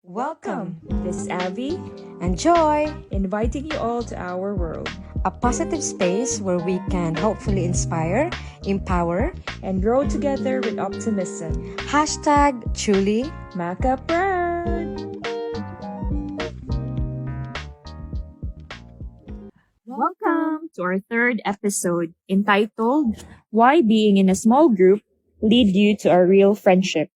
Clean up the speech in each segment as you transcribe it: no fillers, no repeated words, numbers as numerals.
Welcome. This is Abby, and Joy, inviting you all to our world a positive space where we can hopefully inspire, empower, and grow together with optimism. Hashtag truly Maka Proud. Welcome to our third episode entitled Why Being in a Small Group Lead You to a Real Friendship.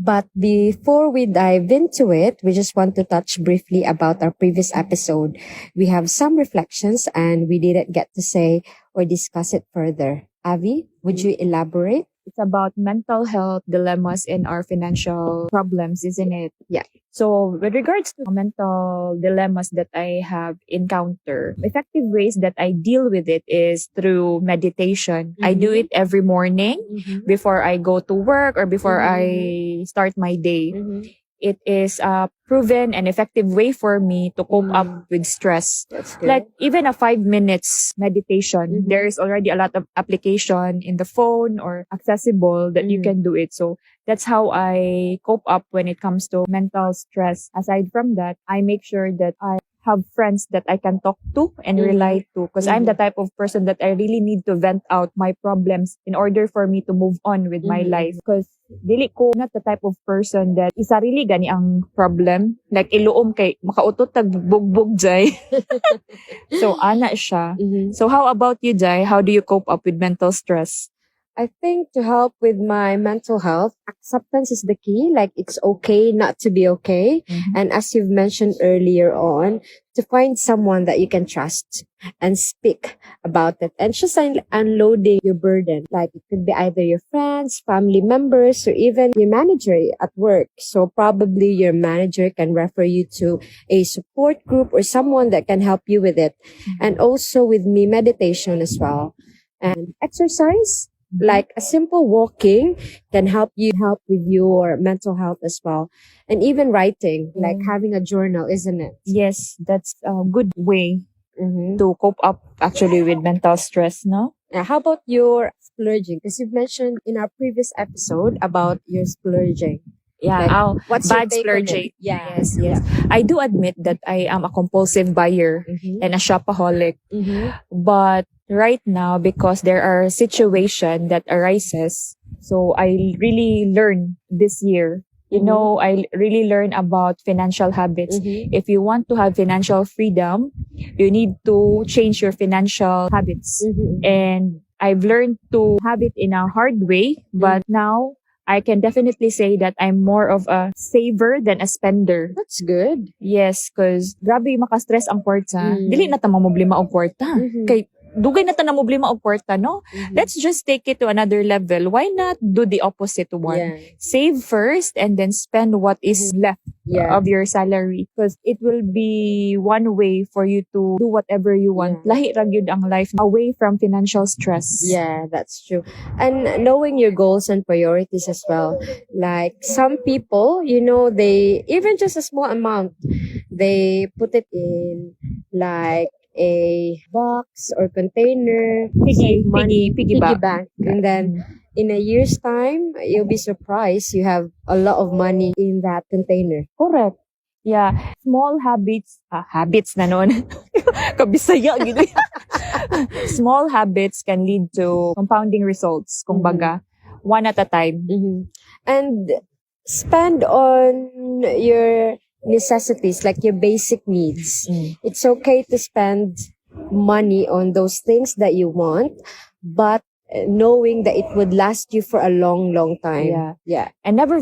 But before we dive into it, we just want to touch briefly about our previous episode. We have some reflections and we didn't get to say or discuss it further. Avi, would you elaborate? It's about mental health dilemmas and our financial problems, isn't it? Yeah. So with regards to mental dilemmas that I have encountered, effective ways that I deal with it is through meditation. I do it every morning before I go to work or before I start my day. It is a proven and effective way for me to cope up with stress. That's good. Like even a 5 minutes meditation, there is already a lot of application in the phone or accessible that you can do it. So that's how I cope up when it comes to mental stress. Aside from that, I make sure that I have friends that I can talk to and rely to because I'm the type of person that I really need to vent out my problems in order for me to move on with my life. Because dili ko not the type of person that isarili gani ang problem. Like iluom kay makautot tag bugbog jay. So ana siya. So how about you, Jai? How do you cope up with mental stress? I think to help with my mental health, acceptance is the key. Like it's okay not to be okay. And as you've mentioned earlier on, to find someone that you can trust and speak about it and just unloading your burden. Like it could be either your friends, family members, or even your manager at work. So probably your manager can refer you to a support group or someone that can help you with it. And also with me, meditation as well. And exercise. Like a simple walking can help with your mental health as well. And even writing, like having a journal, isn't it? Yes, that's a good way to cope up actually with mental stress, no? How about your splurging? Because you've mentioned in our previous episode about your splurging. Yeah, Like, what's your bad take on it? splurging. Yeah. Yes. I do admit that I am a compulsive buyer and a shopaholic. But right now, because there are situations that arises, so I really learned this year. You know, I really learned about financial habits. If you want to have financial freedom, you need to change your financial habits. And I've learned to have it in a hard way, but now I can definitely say that I'm more of a saver than a spender. That's good. Yes, cause grabe maka-stress ang kwarta. Dili na ta mamoblema og kwarta. Kay dugay na ta na moblema og kwarta, no? Let's just take it to another level. Why not do the opposite one? Yeah. Save first and then spend what is left of your salary. Because it will be one way for you to do whatever you want. Lahi ra gyud ang life away from financial stress. Yeah, that's true. And knowing your goals and priorities as well. Like some people, you know, they, even just a small amount, they put it in like a box or container, save money, piggy bank. And then in a year's time, you'll be surprised you have a lot of money in that container. Correct. Yeah. Small habits, habits na nun. Kabisaya, gini. Small habits can lead to compounding results, kumbaga, one at a time. And spend on your necessities, like your basic needs. It's okay to spend money on those things that you want, but knowing that it would last you for a long, long time. Yeah. And never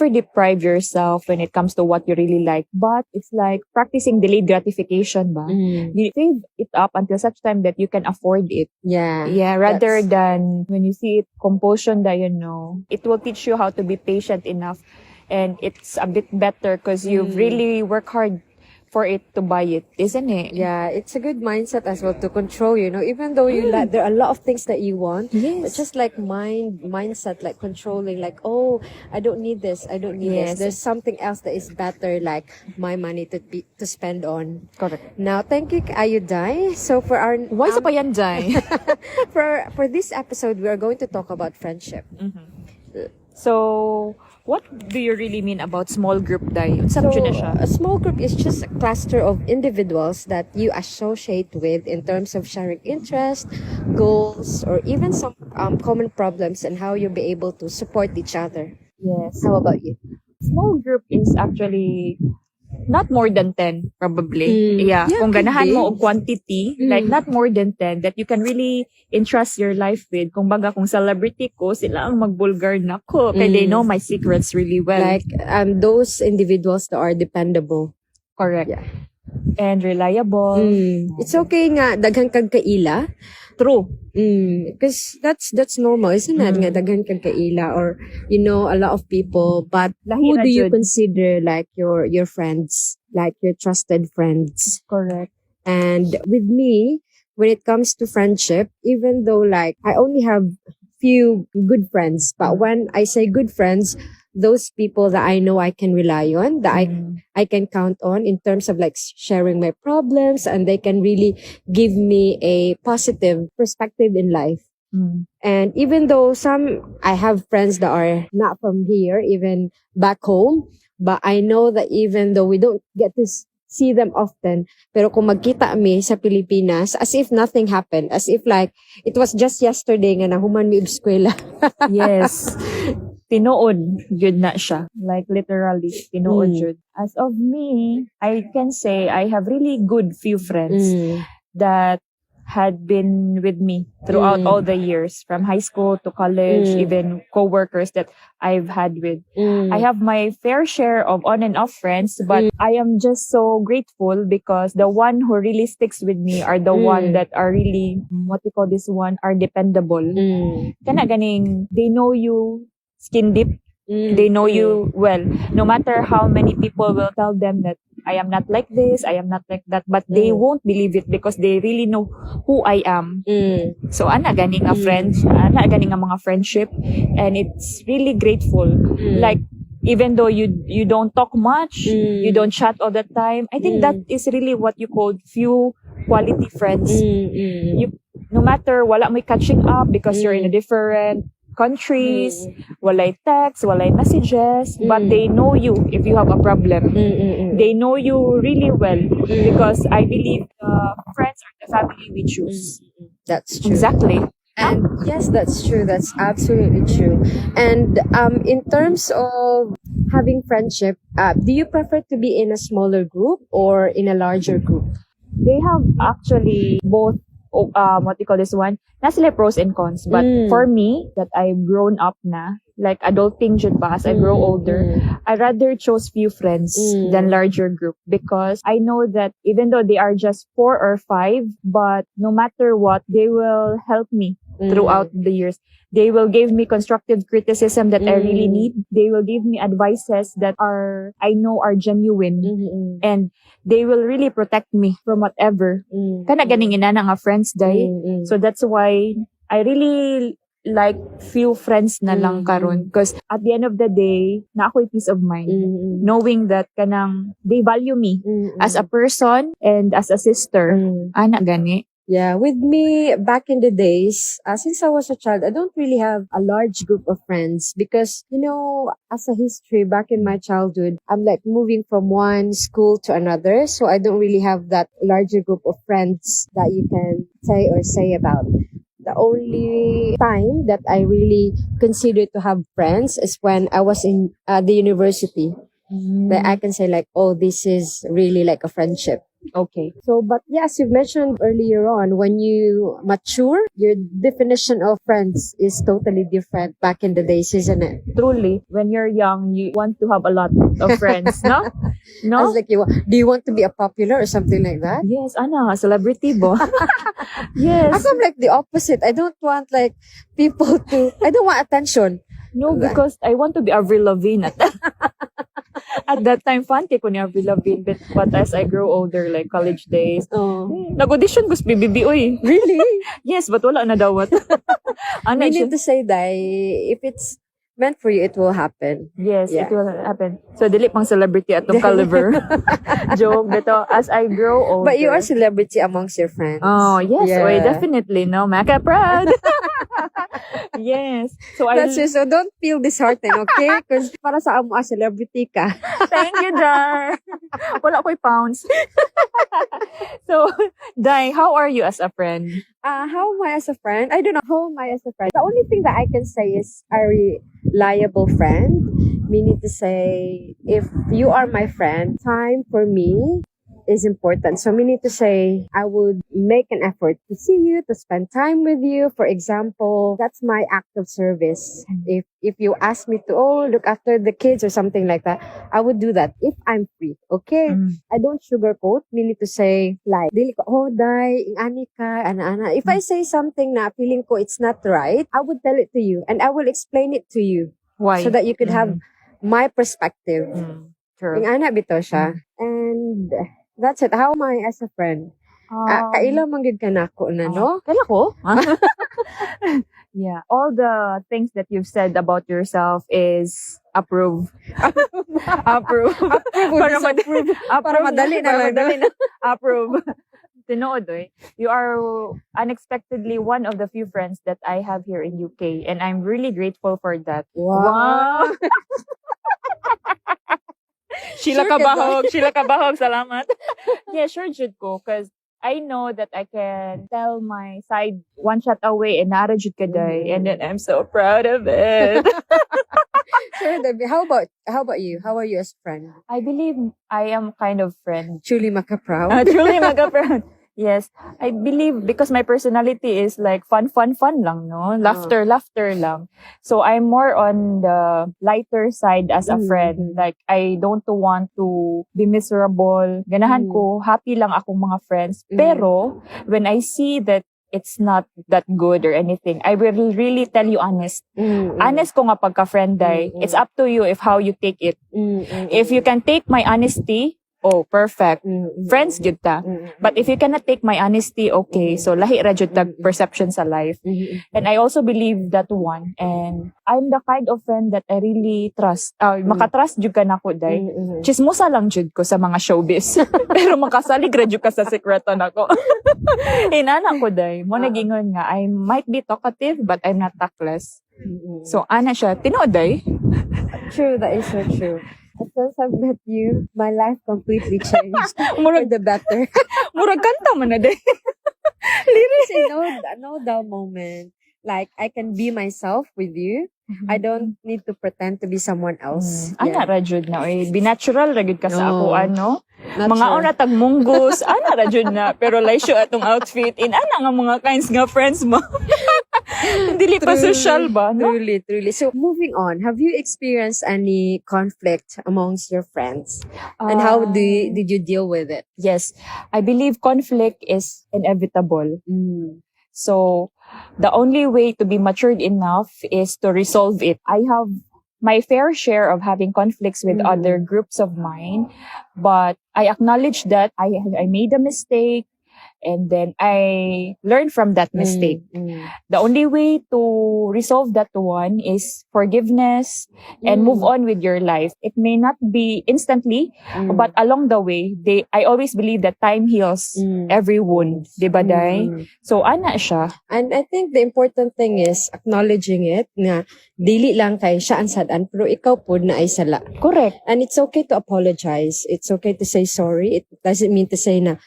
deprive yourself when it comes to what you really like. But it's like practicing delayed gratification, ba? You save it up until such time that you can afford it. Yeah. Rather than when you see it compulsion that you know, it will teach you how to be patient enough. And it's a bit better because you've really worked hard for it to buy it, isn't it? Yeah, it's a good mindset as well to control, you know, even though you like, there are a lot of things that you want, but just like mindset, like controlling, like, oh, I don't need this, I don't need this. There's something else that is better, like my money to spend on. Correct. Now, thank you, Ayuday. So for our Why sa pa yan, Jai? for this episode, we are going to talk about friendship. So what do you really mean about small group, Day? Unsa So, na siya? a small group is just a cluster of individuals that you associate with in terms of sharing interests, goals, or even some common problems and how you'll be able to support each other. Yes. How about you? Small group is actually not more than 10, probably. Yeah, Kung could ganahan be. mo og quantity, like not more than 10 that you can really entrust your life with. Kung baga, kung celebrity ko, sila ang magbulgar na ko. Kaya they know my secrets really well. Like those individuals that are dependable. Correct. Yeah. And reliable. It's okay nga daghan kag kaila. True. Because that's normal, isn't it? Nga daghan kag kaila, or a lot of people. But Lahi who ra do you jud. consider like your friends, like your trusted friends? Correct. And with me, when it comes to friendship, even though like I only have few good friends, but when I say good friends, those people that I know I can rely on, that I can count on in terms of like sharing my problems, and they can really give me a positive perspective in life. And even though I have friends that are not from here, even back home, but I know that even though we don't get to see them often, pero kung magkita kami sa Pilipinas, as if nothing happened, as if like it was just yesterday nga nahuman mi og eskwela. Yes. Tinuod jud na siya. Like literally, tinuod jud. As of me, I can say I have really good few friends that had been with me throughout all the years, from high school to college, even co-workers that I've had with. I have my fair share of on and off friends, but I am just so grateful because the one who really sticks with me are the one that are really, what you call this one, are dependable. Kana ganing, they know you skin deep. They know you well. No matter how many people will tell them that I am not like this, I am not like that, but they won't believe it because they really know who I am. So, ana ganing a friend, ana ganing a mga friendship, and it's really grateful. Like, even though you don't talk much, you don't chat all the time, I think that is really what you call few quality friends. You, no matter wala may catching up because you're in a different countries, walay text, walay messages, but they know you if you have a problem. They know you really well because I believe friends are the family we choose. That's true. Exactly. And yes, that's true. That's absolutely true. And in terms of having friendship, do you prefer to be in a smaller group or in a larger group? They have actually both, what you call this one, na sila pros and cons. But for me, that I've grown up na, like adulting jud ba, as I grow older, I rather chose few friends than larger group because I know that even though they are just 4 or 5, but no matter what, they will help me throughout the years. They will give me constructive criticism that I really need. They will give me advices that I know are genuine. And they will really protect me from whatever. Kana ganing ina nga friends day. So that's why I really like few friends na lang karon, because at the end of the day, na ako'y peace of mind knowing that kanang they value me as a person and as a sister. Ana gani. Yeah, with me, back in the days, since I was a child, I don't really have a large group of friends because, as a history, back in my childhood, I'm like moving from one school to another. So I don't really have that larger group of friends that you can say about. The only time that I really consider to have friends is when I was in the university. That I can say like, oh, this is really like a friendship. Okay. So, but yes, you mentioned earlier on, when you mature, your definition of friends is totally different back in the days, isn't it? Truly, when you're young, you want to have a lot of friends, no? I No? was like, do you want to be a popular or something like that? Yes, ana, celebrity bo. Yes. I'm like the opposite. I don't want like people I don't want attention. No, because I want to be Avril Lavigne at that time. Fan ko ni Avril Lavigne, but as I grow older, like college days, nag-audition ko sa BBB, uy. Really? Yes, but wala na dawat. Ana, You need to say that if it's meant for you, it will happen. yes, Yeah. it will happen. So, dili pang celebrity atong caliber. Joke, dito, as I grow older. But you are celebrity amongst your friends. Oh, yes. Yeah. Oy, definitely. No, Maka proud. Yes. So That's it. So don't feel disheartened, okay? Because para sa amo, celebrity ka. Thank you, Dai. Wala ko'y pounds. So, Dai, how are you as a friend? How am I as a friend? I don't know. How am I as a friend? The only thing that I can say is a reliable friend. Meaning to say, if you are my friend, time for me is important. So meaning to say, I would make an effort to see you, to spend time with you. For example, that's my act of service. If you ask me to, look after the kids or something like that, I would do that if I'm free. Okay? I don't sugarcoat, meaning to say, like, dili ko, dai, ingani ka, ana. If I say something na feeling ko it's not right, I would tell it to you and I will explain it to you. Why? So that you could have my perspective. True. Ingana bito siya. And that's it. How am I as a friend? Kaila manggid ka nako na, no? Kala ko? Yeah. All the things that you've said about yourself is approve. Approve. Para madali na lang, no? Approve. Tinood, eh. You are unexpectedly one of the few friends that I have here in UK, and I'm really grateful for that. Wow. Sheila Sure ka Kabahog, salamat. Yeah, sure jud ko, because I know that I can tell my side one shot away and nara jud kaday, and then I'm so proud of it. Sure, how about you? How are you as a friend? I believe I am kind of friend. Truly maka-proud. Truly maka-proud. Yes, I believe because my personality is like fun lang, no? Laughter lang. So I'm more on the lighter side as a friend. Like, I don't want to be miserable. Ganahan ko, happy lang akong mga friends. Pero, when I see that it's not that good or anything, I will really tell you honest. Honest ko nga pagka-friend, Day. It's up to you if how you take it. If you can take my honesty, perfect. Friends jud ta. But if you cannot take my honesty, okay. So lahi ra jud tag perception sa life. And I also believe that one. And I'm the kind of friend that I really trust. Makatrust jud ka nako, Day. Chismosa lang jud ko sa mga showbiz. Pero makasalig ra jud ka sa sekreto nako. Inana ko, Day. Mo nagingon nga, I might be talkative but I'm not tactless. So ana siya, tinuod, Day. True, that is so true. Since I've met you, my life completely changed for the better. Murag kanta man na, Day. Say no dull moment. Like, I can be myself with you. I don't need to pretend to be someone else. Ana ra jud na, be natural ra gud ka sa ako, ano? Not Mga sure. ona tag munggos, ana ra jud na, pero laysyo atong outfit. Ana nga mga kinds nga friends mo. Dili pa social ba, no? Truly. So, moving on, have you experienced any conflict amongst your friends? And how did you deal with it? Yes, I believe conflict is inevitable. So, the only way to be matured enough is to resolve it. I have my fair share of having conflicts with other groups of mine, but I acknowledge that I made a mistake, and then I learned from that mistake. The only way to resolve that one is forgiveness and move on with your life. It may not be instantly, but along the way, I always believe that time heals every wound. Diba, Day? So, ana siya. And I think the important thing is acknowledging it na dili lang kay siya ang sadan, pero ikaw po na ay sala. Correct. And it's okay to apologize. It's okay to say sorry. It doesn't mean to say na,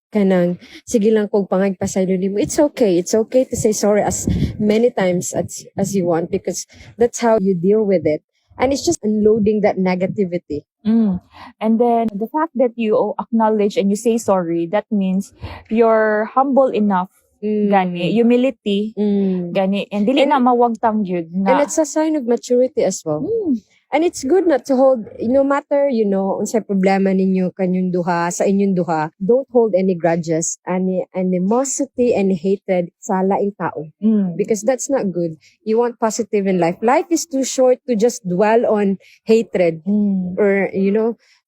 kanang, sige lang kung pangagpasaylo nimo. It's okay. It's okay to say sorry as many times as you want, because that's how you deal with it. And it's just unloading that negativity. And then the fact that you acknowledge and you say sorry, that means you're humble enough. Gani, humility. Gani, and dili na mawagtang yun. And it's a sign of maturity as well. And it's good not to hold, no matter, unsay problema ninyo kanyong duha, sa inyong duha, don't hold any grudges, any animosity, any hatred sa laing tao. Because that's not good. You want positive in life. Life is too short to just dwell on hatred or,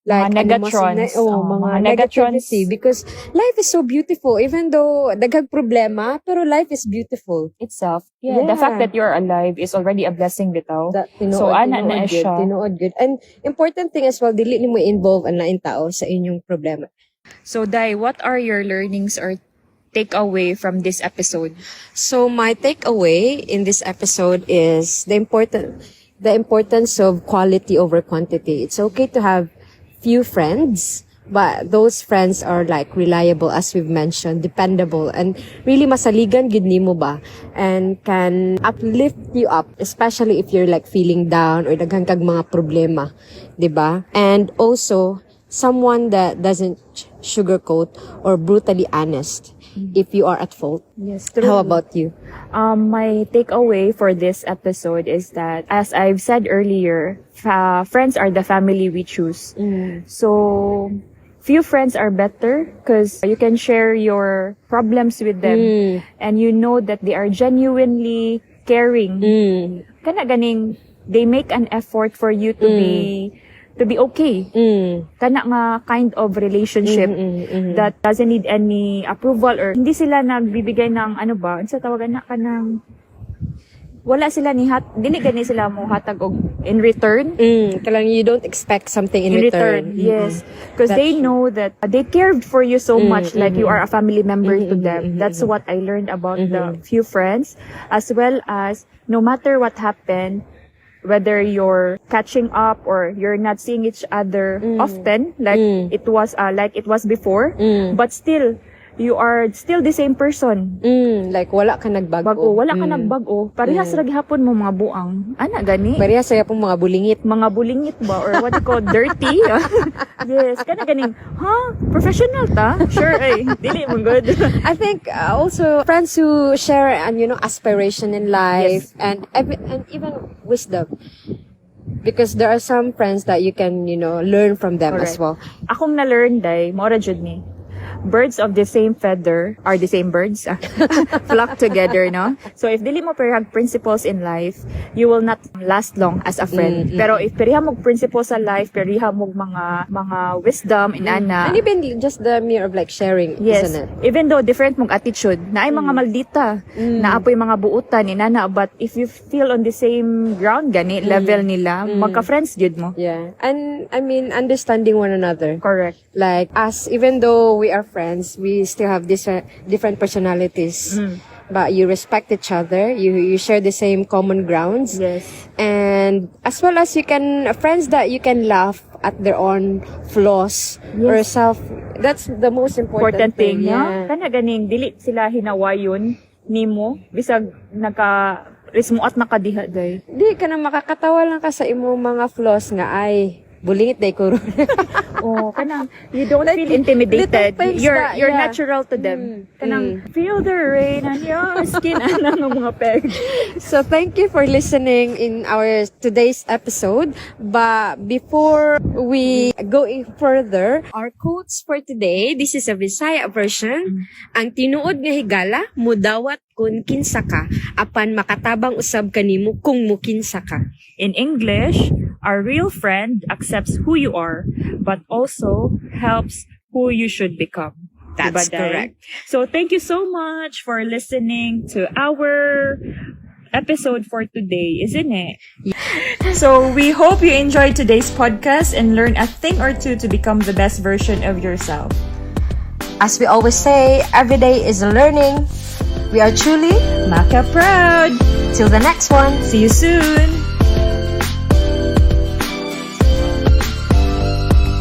like mga negatrons. mga negativity. Because life is so beautiful. Even though daghang problema, pero life is beautiful Itself. Yeah. The fact that you're alive is already a blessing bitaw. So, ana na siya. Tinuod good. And important thing as well, dili nimo involve ang laing tao sa inyong problema. So, Dai, what are your learnings or takeaway from this episode? So my takeaway in this episode is the importance of quality over quantity. It's okay to have few friends, but those friends are like reliable, as we've mentioned, dependable, and really masaligan gid nimo ba, and can uplift you up, especially if you're like feeling down or daghang kag mga problema, 'di ba? And also someone that doesn't sugarcoat or brutally honest if you are at fault. Yes, How about you? My takeaway for this episode is that, as I've said earlier, friends are the family we choose. So, few friends are better because you can share your problems with them and you know that they are genuinely caring. Kana ganing, they make an effort for you to be okay. Kana nga kind of relationship that doesn't need any approval, or hindi sila nagbibigay ng ano ba, sa tawagan na kanang wala sila dili gani sila mo hatag og in return. Kalang you don't expect something in return. Yes, because they know that they cared for you so much, like you are a family member to them. That's what I learned about the few friends, as well as no matter what happened, whether you're catching up or you're not seeing each other often, like it was before, but still you are still the same person. Like wala ka nagbago. Wala ka nagbago. Parehas ra gihapon mo mga buang. Ana gani? Parehas sa pong mga bulingit. Mga bulingit ba, or what you call dirty? Yes, kana ganing. Professional ta? Sure ay. Dili mo good. I think also friends who share and aspiration in life, and even wisdom. Because there are some friends that you can, learn from them as well. Akong na-learn day, mora jud ni. Birds of the same feather are the same birds. Flock together, no? So if dili mo parehag principles in life, you will not last long as a friend. Pero if pareha mo principles sa life, pareha mo mga wisdom inana. And even just the mere of like sharing, isn't it? Even though different mong attitude, na ay mga maldita, na apoy mga buutan inana, but if you feel on the same ground gani, level nila, magka-friends jud mo. Yeah. And I mean understanding one another. Correct. Like us, even though we are friends, we still have different personalities. But you respect each other. You share the same common grounds. Yes. And as well as friends that you can laugh at their own flaws or self. That's the most important thing. Yeah. Kana ganing dili sila hinawayon nimo bisag rismuat nakadiha day. Di ka na makakatawa lang ka sa imong mga flaws nga ay bulingit day ko. Kanang you don't feel intimidated. You're yeah. natural to them. Kanang feel the rain on your skin anang mga peg. So thank you for listening in our today's episode. But before we go further, our quotes for today, this is a Visaya version. Ang tinuod nga higala mudawat kun kinsa ka, apan makatabang usab kanimo kung mukinsa ka. In English, our real friend accepts who you are, but also helps who you should become. That's correct. So thank you so much for listening to our episode for today, isn't it? So we hope you enjoyed today's podcast and learned a thing or two to become the best version of yourself. As we always say, every day is a learning. We are truly Maka proud. Till the next one. See you soon.